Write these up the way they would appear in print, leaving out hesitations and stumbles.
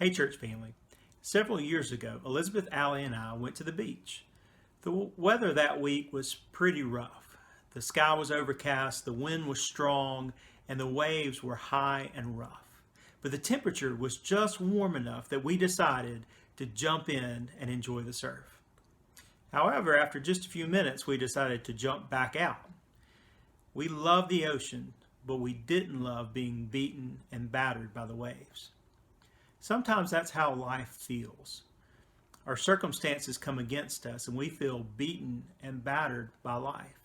Hey, church family. Several years ago, Elizabeth, Allie, and I went to the beach. The weather that week was pretty rough. The sky was overcast, the wind was strong, and the waves were high and rough. But the temperature was just warm enough that we decided to jump in and enjoy the surf. However, after just a few minutes, we decided to jump back out. We loved the ocean, but we didn't love being beaten and battered by the waves. Sometimes that's how life feels. Our circumstances come against us and we feel beaten and battered by life.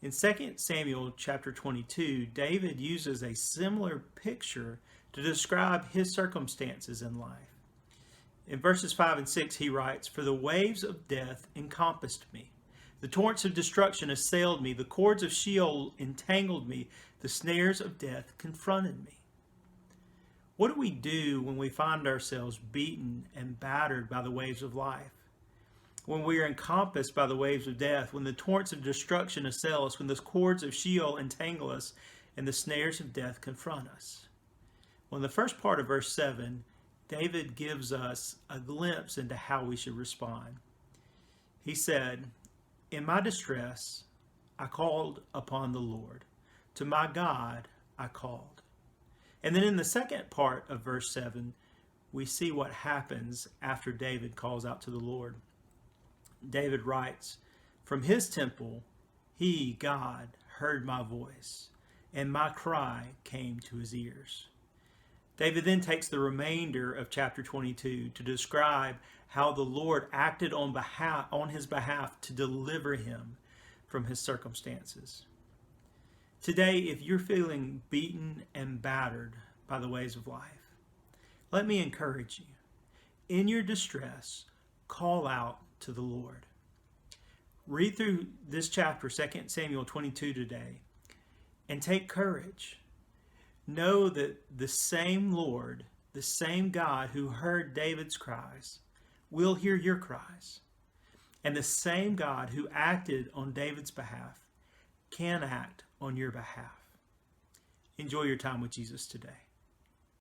In 2 Samuel chapter 22, David uses a similar picture to describe his circumstances in life. In verses 5 and 6 he writes, "For the waves of death encompassed me. The torrents of destruction assailed me. The cords of Sheol entangled me. The snares of death confronted me." What do we do when we find ourselves beaten and battered by the waves of life? When we are encompassed by the waves of death, when the torrents of destruction assail us, when the cords of Sheol entangle us, and the snares of death confront us? Well, in the first part of verse 7, David gives us a glimpse into how we should respond. He said, "In my distress, I called upon the Lord. To my God, I called." And then in the second part of verse 7, we see what happens after David calls out to the Lord. David writes, "From his temple, he, God, heard my voice, and my cry came to his ears." David then takes the remainder of chapter 22 to describe how the Lord acted on his behalf to deliver him from his circumstances. Today, if you're feeling beaten and battered by the waves of life, let me encourage you. In your distress, call out to the Lord. Read through this chapter, 2 Samuel 22 today, and take courage. Know that the same Lord, the same God who heard David's cries, will hear your cries. And the same God who acted on David's behalf can act on your behalf. Enjoy your time with Jesus today.